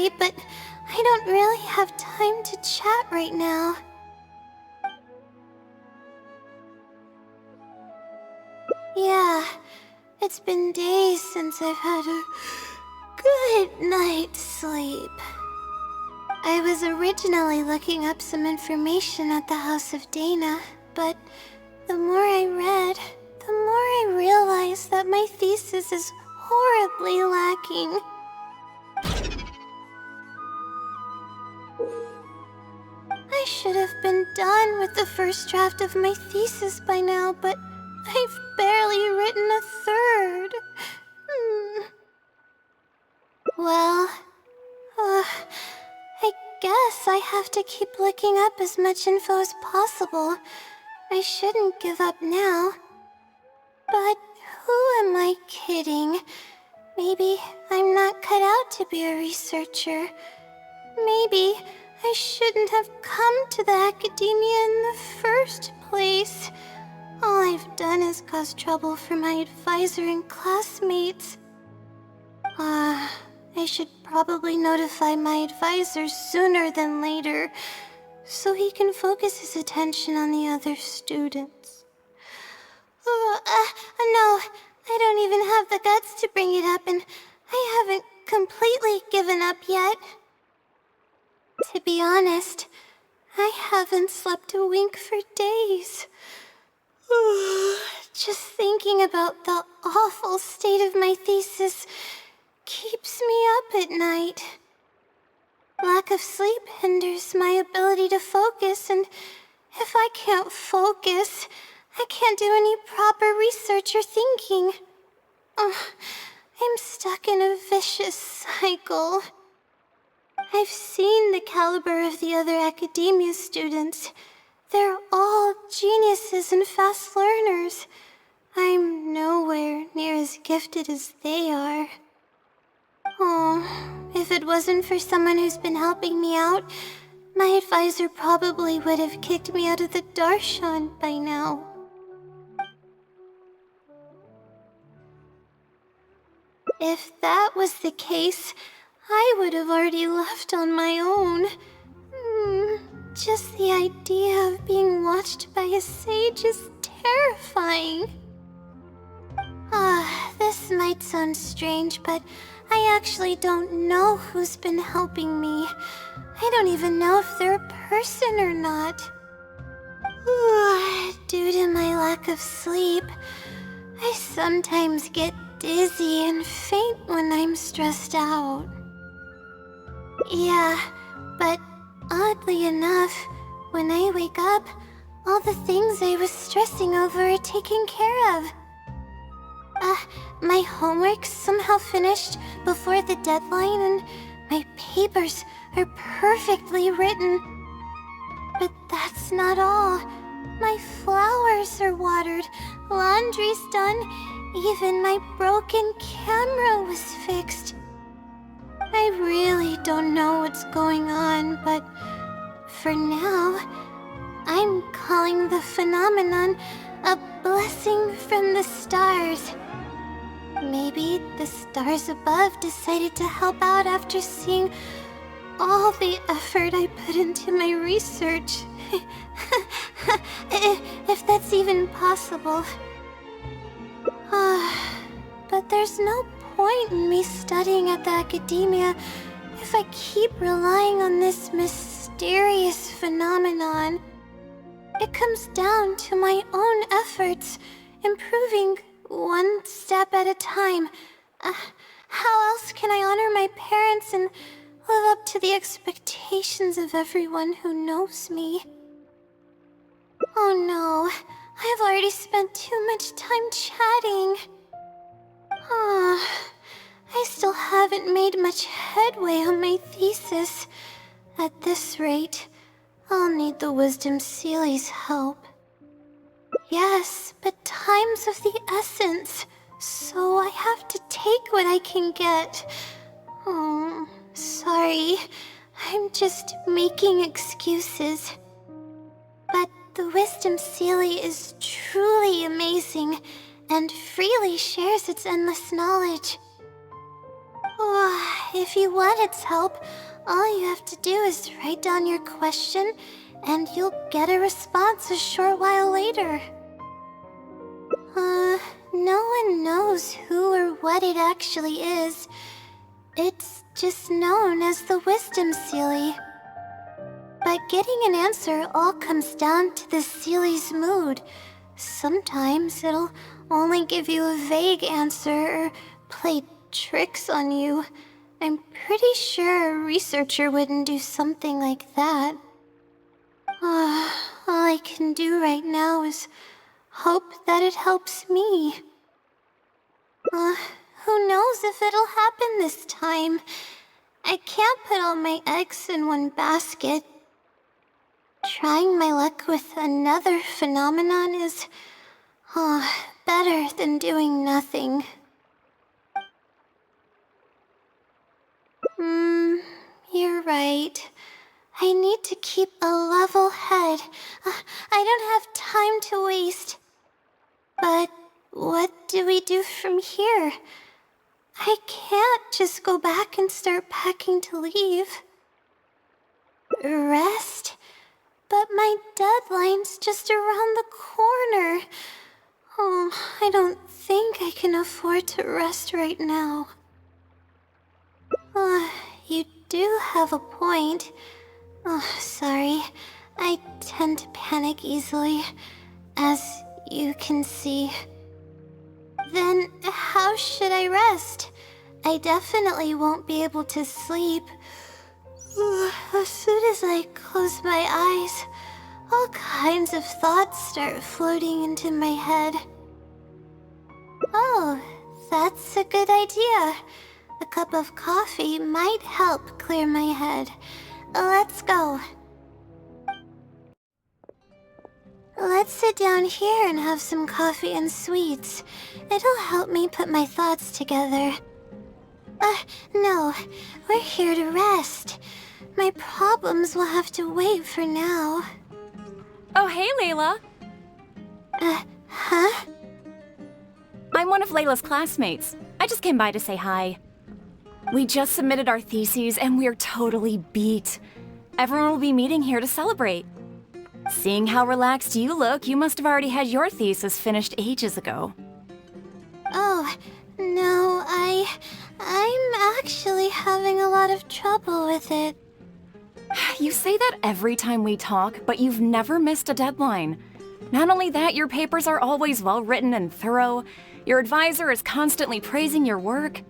sorry, but I don't really have time to chat right now. Yeah, it's been days since I've had a good night's sleep. I was originally looking up some information at the House of Dana, but the more I read, the more I realized that my thesis is horribly lacking. I should have been done with the first draft of my thesis by now, but I've barely written a third. Well, I guess I have to keep looking up as much info as possible. I shouldn't give up now. But who am I kidding? Maybe I'm not cut out to be a researcher. Maybe I shouldn't have come to the academia in the first place. All I've done is cause trouble for my advisor and classmates. I should probably notify my advisor sooner than later, so he can focus his attention on the other students. No, I don't even have the guts to bring it up, and I haven't completely given up yet. To be honest, I haven't slept a wink for days. Just thinking about the awful state of my thesis keeps me up at night. Lack of sleep hinders my ability to focus, and if I can't focus, I can't do any proper research or thinking. I'm stuck in a vicious cycle. I've seen the caliber of the other academia students. They're all geniuses and fast learners. I'm nowhere near as gifted as they are. Oh, if it wasn't for someone who's been helping me out, my advisor probably would have kicked me out of the Darshan by now. If that was the case, I would have already left on my own. Just the idea of being watched by a sage is terrifying. This might sound strange, but I actually don't know who's been helping me. I don't even know if they're a person or not. Due to my lack of sleep, I sometimes get dizzy and faint when I'm stressed out. Yeah, but oddly enough, when I wake up, all the things I was stressing over are taken care of. My homework's somehow finished before the deadline, and my papers are perfectly written. But that's not all. My flowers are watered, laundry's done, even my broken camera was fixed. I really don't know what's going on, but for now, I'm calling the phenomenon a blessing from the stars. Maybe the stars above decided to help out after seeing all the effort I put into my research. If that's even possible. But there's no point in me studying at the academia if I keep relying on this mysterious phenomenon. It comes down to my own efforts, improving one step at a time. How else can I honor my parents and live up to the expectations of everyone who knows me? Oh no, I've already spent too much time chatting. I still haven't made much headway on my thesis. At this rate, I'll need the Wisdom Seeley's help. Yes, but time's of the essence, so I have to take what I can get. Sorry, I'm just making excuses. But the Wisdom Seelie is truly amazing, and freely shares its endless knowledge. If you want its help, all you have to do is write down your question, and you'll get a response a short while later. No one knows who or what it actually is. It's just known as the Wisdom Seelie. But getting an answer all comes down to the Seelie's mood. Sometimes it'll only give you a vague answer or play tricks on you. I'm pretty sure a researcher wouldn't do something like that. All I can do right now is hope that it helps me. Who knows if it'll happen this time? I can't put all my eggs in one basket. Trying my luck with another phenomenon is better than doing nothing. You're right. I need to keep a level head. I don't have time to waste. But what do we do from here? I can't just go back and start packing to leave. Rest? But my deadline's just around the corner. I don't think I can afford to rest right now. You do have a point. Sorry. I tend to panic easily, as you can see. Then how should I rest? I definitely won't be able to sleep. As soon as I close my eyes, all kinds of thoughts start floating into my head. Oh, that's a good idea. A cup of coffee might help clear my head. Let's go. Let's sit down here and have some coffee and sweets. It'll help me put my thoughts together. No, we're here to rest. My problems will have to wait for now. Oh, hey, Layla. Huh? I'm one of Layla's classmates. I just came by to say hi. We just submitted our theses and we're totally beat. Everyone will be meeting here to celebrate. Seeing how relaxed you look, you must have already had your thesis finished ages ago. Oh, no, I'm actually having a lot of trouble with it. You say that every time we talk, but you've never missed a deadline. Not only that, your papers are always well-written and thorough. Your advisor is constantly praising your work.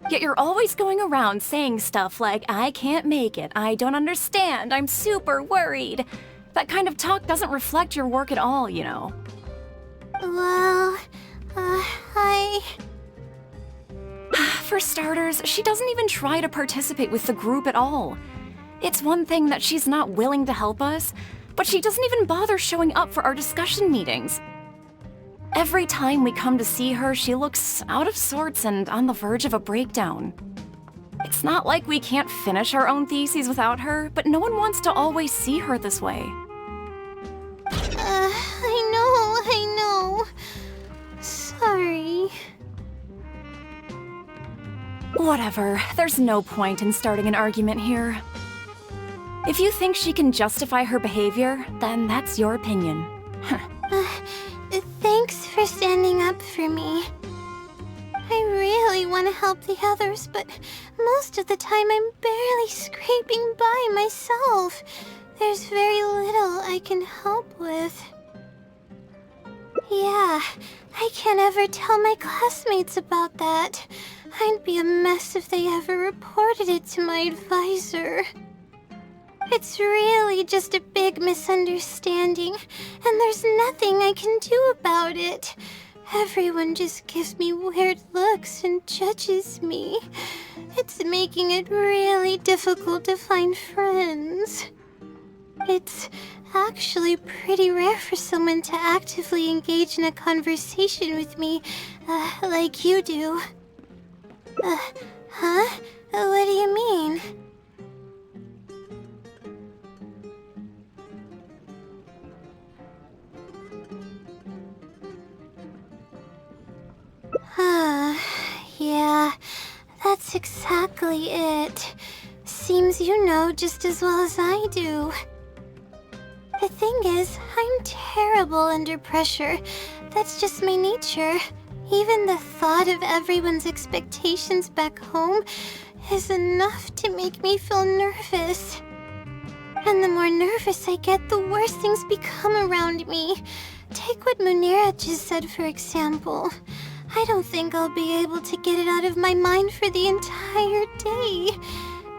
Yet you're always going around saying stuff like, I can't make it, I don't understand, I'm super worried. That kind of talk doesn't reflect your work at all, you know. Well, For starters, she doesn't even try to participate with the group at all. It's one thing that she's not willing to help us, but she doesn't even bother showing up for our discussion meetings. Every time we come to see her, she looks out of sorts and on the verge of a breakdown. It's not like we can't finish our own theses without her, but no one wants to always see her this way. I know. Sorry. Whatever, there's no point in starting an argument here. If you think she can justify her behavior, then that's your opinion. Thanks for standing up for me. I really want to help the others, but most of the time I'm barely scraping by myself. There's very little I can help with. Yeah, I can't ever tell my classmates about that. I'd be a mess if they ever reported it to my advisor. It's really just a big misunderstanding, and there's nothing I can do about it. Everyone just gives me weird looks and judges me. It's making it really difficult to find friends. It's actually pretty rare for someone to actively engage in a conversation with me, like you do. Huh? What do you mean? Yeah, that's That's exactly it. Seems you know just as well as I do. The thing is, I'm terrible under pressure. That's just my nature. Even the thought of everyone's expectations back home is enough to make me feel nervous. And the more nervous I get, the worse things become around me. Take what Munira just said, for example. I don't think I'll be able to get it out of my mind for the entire day.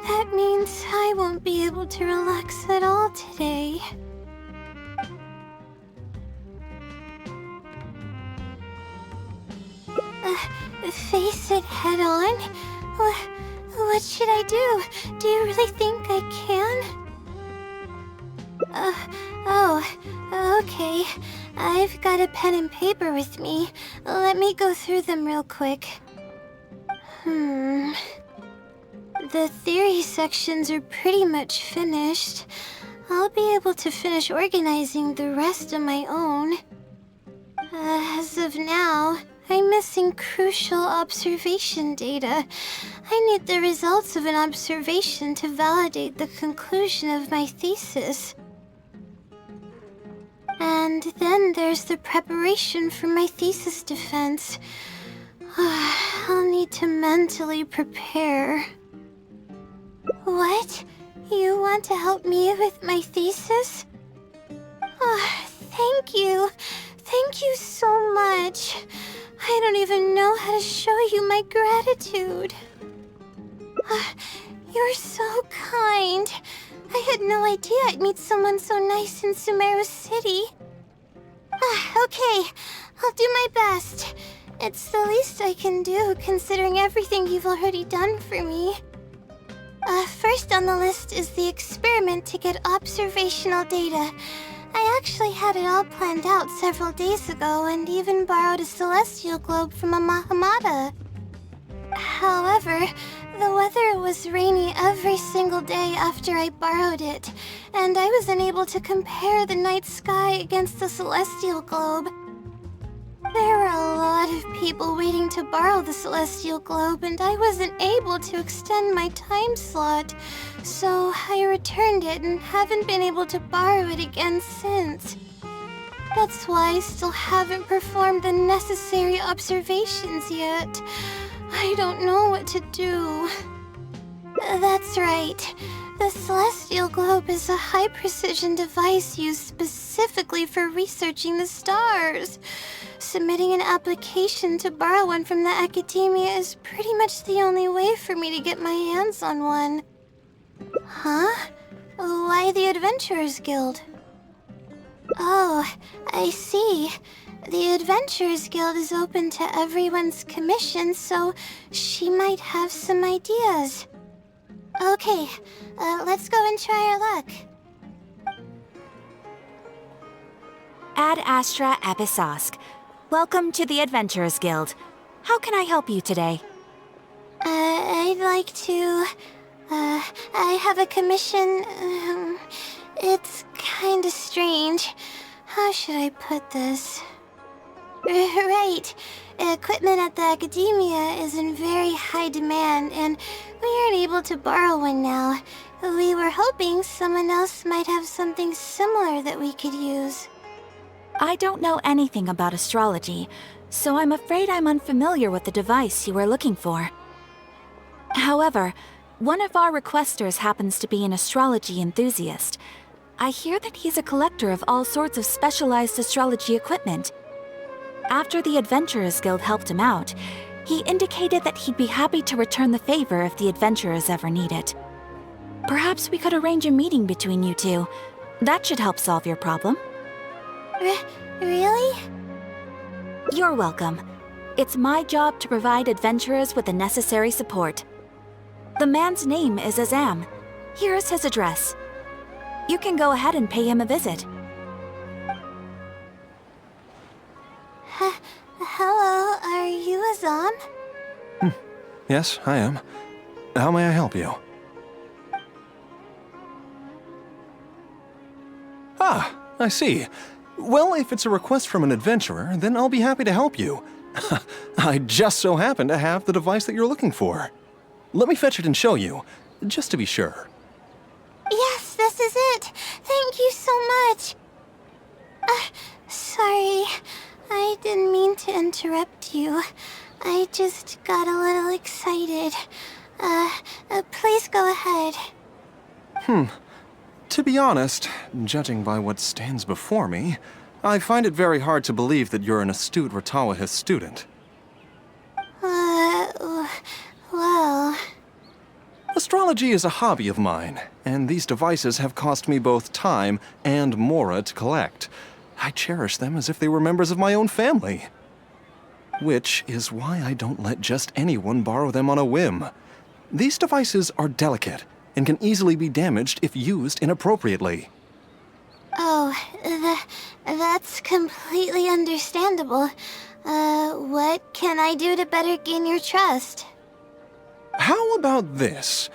That means I won't be able to relax at all today. Face it head on? What should I do? Do you really think I can? Okay. I've got a pen and paper with me. Let me go through them real quick. The theory sections are pretty much finished. I'll be able to finish organizing the rest on my own. As of now, I'm missing crucial observation data. I need the results of an observation to validate the conclusion of my thesis. And then there's the preparation for my thesis defense. I'll need to mentally prepare. What? You want to help me with my thesis? Thank you. Thank you so much. I don't even know how to show you my gratitude. You're so kind. I had no idea I'd meet someone so nice in Sumeru City. Okay, I'll do my best. It's the least I can do, considering everything you've already done for me. First on the list is the experiment to get observational data. I actually had it all planned out several days ago and even borrowed a celestial globe from a Mahamata. However, the weather was rainy every single day after I borrowed it, and I was unable to compare the night sky against the celestial globe. There were a lot of people waiting to borrow the celestial globe, and I wasn't able to extend my time slot, so I returned it and haven't been able to borrow it again since. That's why I still haven't performed the necessary observations yet. I don't know what to do. That's right. The celestial globe is a high-precision device used specifically for researching the stars. Submitting an application to borrow one from the academia is pretty much the only way for me to get my hands on one. Huh? Why the Adventurers Guild? Oh, I see. The Adventurers Guild is open to everyone's commission, so she might have some ideas. Okay, let's go and try our luck. Ad Astra Episosk. Welcome to the Adventurers Guild. How can I help you today? I'd like to... I have a commission... it's kinda strange. How should I put this? Right. Equipment at the academia is in very high demand, and we aren't able to borrow one now. We were hoping someone else might have something similar that we could use. I don't know anything about astrology, so I'm afraid I'm unfamiliar with the device you are looking for. However, one of our requesters happens to be an astrology enthusiast. I hear that he's a collector of all sorts of specialized astrology equipment. After the Adventurers Guild helped him out, he indicated that he'd be happy to return the favor if the adventurers ever need it. Perhaps we could arrange a meeting between you two. That should help solve your problem. Really? You're welcome. It's my job to provide adventurers with the necessary support. The man's name is Azam. Here's his address. You can go ahead and pay him a visit. Hello, are you Azam? Yes, I am. How may I help you? Ah, I see. Well, if it's a request from an adventurer, then I'll be happy to help you. I just so happen to have the device that you're looking for. Let me fetch it and show you, just to be sure. Yes, this is it. Thank you so much. Sorry. I didn't mean to interrupt you. I just got a little excited. Please go ahead. To be honest, judging by what stands before me, I find it very hard to believe that you're an astute Ratawahist student. Well... Astrology is a hobby of mine, and these devices have cost me both time and mora to collect. I cherish them as if they were members of my own family. Which is why I don't let just anyone borrow them on a whim. These devices are delicate and can easily be damaged if used inappropriately. Oh, that's completely understandable. What can I do to better gain your trust? How about this?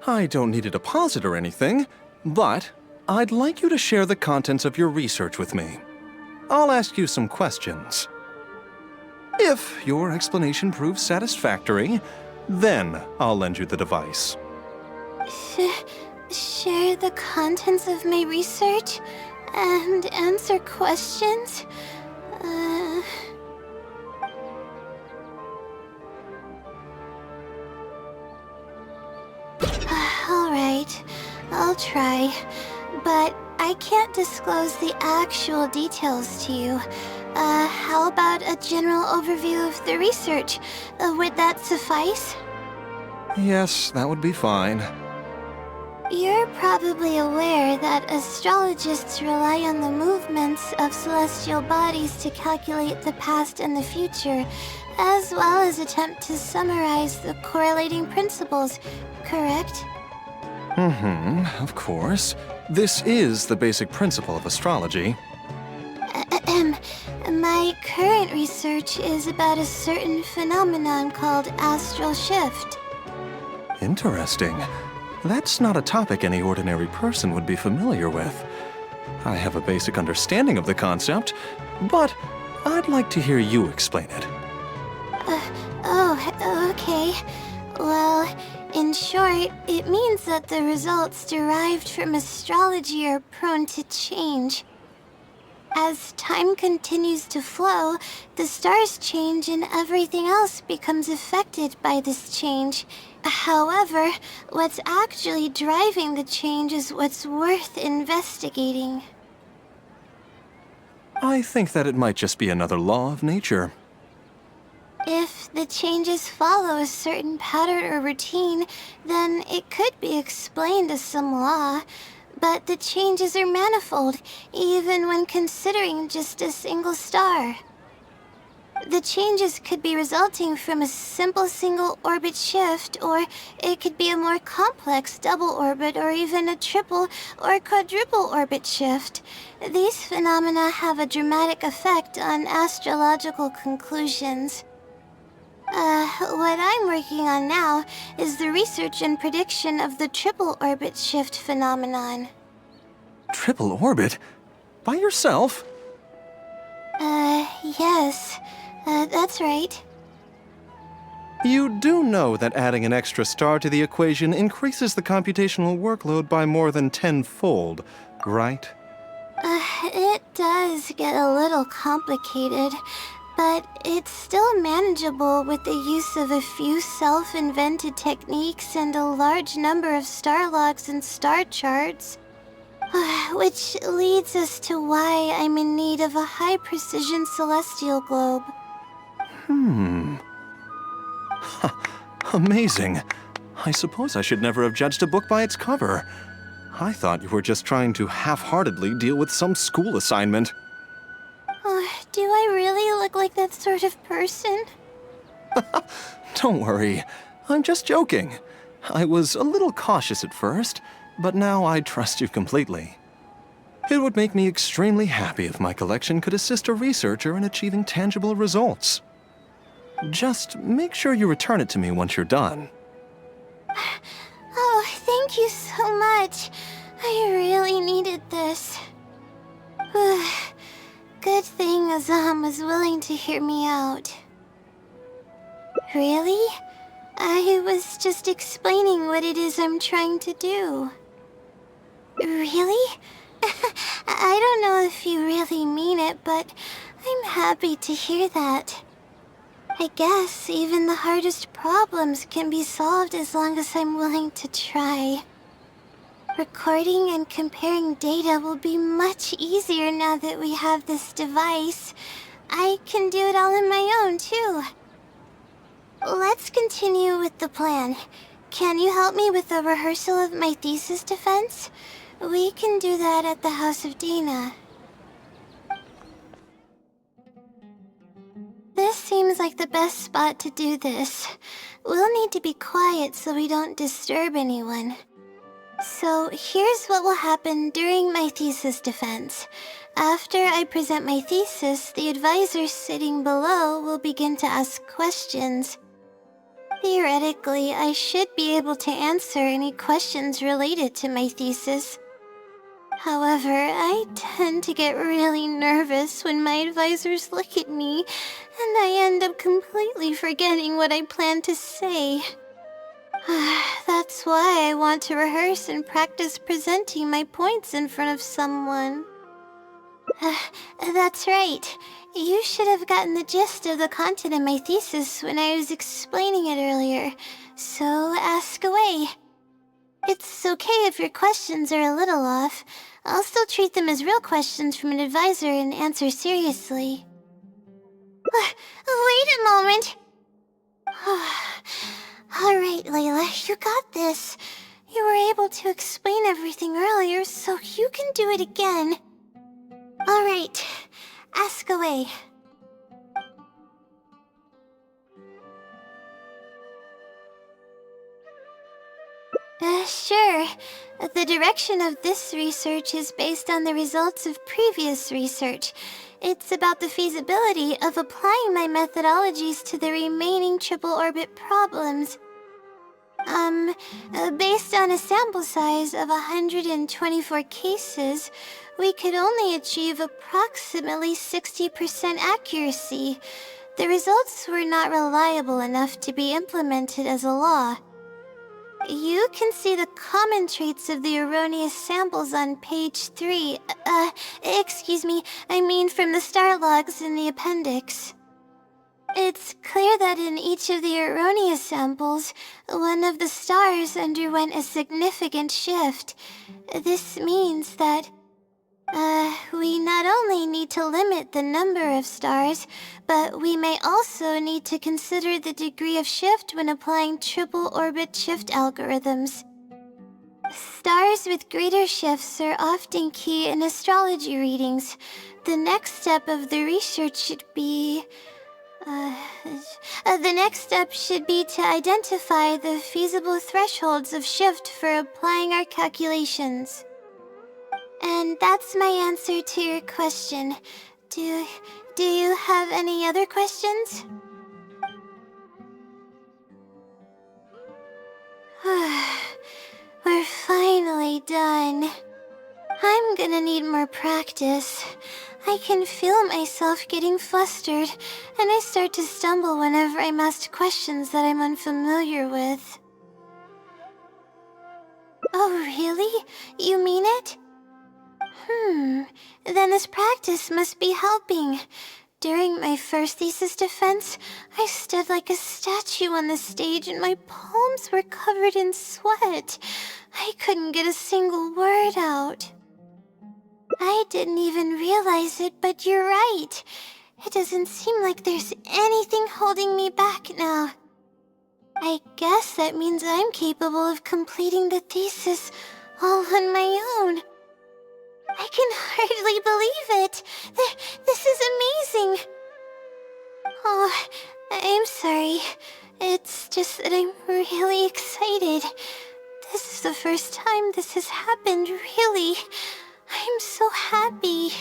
I don't need a deposit or anything, but I'd like you to share the contents of your research with me. I'll ask you some questions. If your explanation proves satisfactory, then I'll lend you the device. Share the contents of my research and answer questions? Alright, I'll try. But I can't disclose the actual details to you. How about a general overview of the research? Would that suffice? Yes, that would be fine. You're probably aware that astrologists rely on the movements of celestial bodies to calculate the past and the future, as well as attempt to summarize the correlating principles, correct? Of course. This is the basic principle of astrology. My current research is about a certain phenomenon called astral shift. Interesting. That's not a topic any ordinary person would be familiar with. I have a basic understanding of the concept, but I'd like to hear you explain it. Okay. Well, in short, it means that the results derived from astrology are prone to change. As time continues to flow, the stars change and everything else becomes affected by this change. However, what's actually driving the change is what's worth investigating. I think that it might just be another law of nature. If the changes follow a certain pattern or routine, then it could be explained as some law. But the changes are manifold, even when considering just a single star. The changes could be resulting from a simple single orbit shift, or it could be a more complex double orbit, or even a triple or quadruple orbit shift. These phenomena have a dramatic effect on astrological conclusions. What I'm working on now is the research and prediction of the triple orbit shift phenomenon. Triple orbit? By yourself? Yes. That's right. You do know that adding an extra star to the equation increases the computational workload by more than tenfold, right? It does get a little complicated, but it's still manageable with the use of a few self-invented techniques and a large number of star logs and star charts. Which leads us to why I'm in need of a high-precision celestial globe. Amazing. I suppose I should never have judged a book by its cover. I thought you were just trying to half-heartedly deal with some school assignment. Do I really look like that sort of person? Don't worry. I'm just joking. I was a little cautious at first, but now I trust you completely. It would make me extremely happy if my collection could assist a researcher in achieving tangible results. Just make sure you return it to me once you're done. Oh, thank you so much. I really needed this. Good thing Azam was willing to hear me out. Really? I was just explaining what it is I'm trying to do. Really? I don't know if you really mean it, but I'm happy to hear that. I guess even the hardest problems can be solved as long as I'm willing to try. Recording and comparing data will be much easier now that we have this device. I can do it all on my own, too. Let's continue with the plan. Can you help me with the rehearsal of my thesis defense? We can do that at the House of Dana. This seems like the best spot to do this. We'll need to be quiet so we don't disturb anyone. So here's what will happen during my thesis defense. After I present my thesis, the advisors sitting below will begin to ask questions. Theoretically, I should be able to answer any questions related to my thesis. However, I tend to get really nervous when my advisors look at me, and I end up completely forgetting what I plan to say. That's why I want to rehearse and practice presenting my points in front of someone. That's right. You should have gotten the gist of the content of my thesis when I was explaining it earlier, so ask away. It's okay if your questions are a little off. I'll still treat them as real questions from an advisor and answer seriously. Wait a moment! Alright, Layla, you got this. You were able to explain everything earlier, so you can do it again. Alright, ask away. Sure. The direction of this research is based on the results of previous research. It's about the feasibility of applying my methodologies to the remaining triple orbit problems. Based on a sample size of 124 cases, we could only achieve approximately 60% accuracy. The results were not reliable enough to be implemented as a law. You can see the common traits of the erroneous samples on page 3. Excuse me, I mean from the star logs in the appendix. It's clear that in each of the erroneous samples, one of the stars underwent a significant shift. This means that, we not only need to limit the number of stars, but we may also need to consider the degree of shift when applying triple orbit shift algorithms. Stars with greater shifts are often key in astrology readings. The next step of the research should be... the next step should be to identify the feasible thresholds of shift for applying our calculations. And that's my answer to your question. Do you have any other questions? We're finally done. I'm gonna need more practice. I can feel myself getting flustered, and I start to stumble whenever I'm asked questions that I'm unfamiliar with. Oh, really? You mean it? Then this practice must be helping. During my first thesis defense, I stood like a statue on the stage and my palms were covered in sweat. I couldn't get a single word out. I didn't even realize it, but you're right. It doesn't seem like there's anything holding me back now. I guess that means I'm capable of completing the thesis all on my own. I can hardly believe it. This is amazing. Oh, I'm sorry. It's just that I'm really excited. This is the first time this has happened, really. I'm so happy.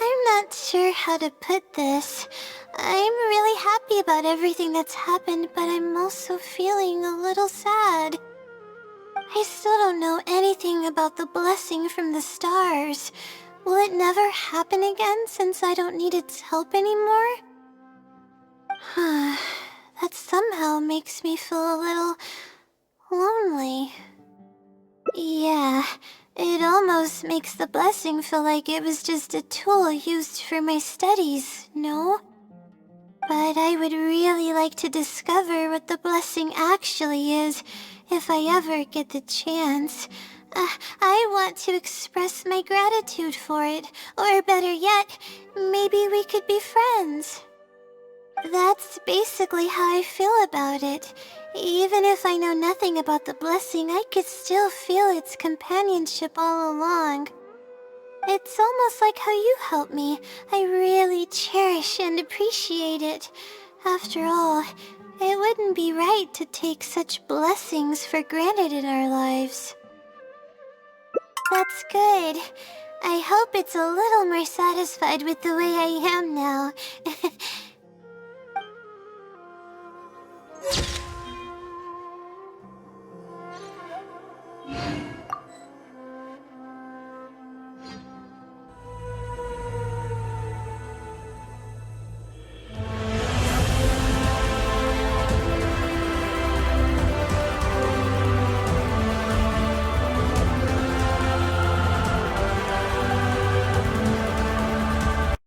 I'm not sure how to put this. I'm really happy about everything that's happened, but I'm also feeling a little sad. I still don't know anything about the blessing from the stars. Will it never happen again since I don't need its help anymore? That somehow makes me feel a little lonely. Yeah, it almost makes the blessing feel like it was just a tool used for my studies, no? But I would really like to discover what the blessing actually is if I ever get the chance. I want to express my gratitude for it, or better yet, maybe we could be friends. That's basically how I feel about it. Even if I know nothing about the blessing, I could still feel its companionship all along. It's almost like how you helped me. I really cherish and appreciate it. After all, it wouldn't be right to take such blessings for granted in our lives. That's good. I hope it's a little more satisfied with the way I am now.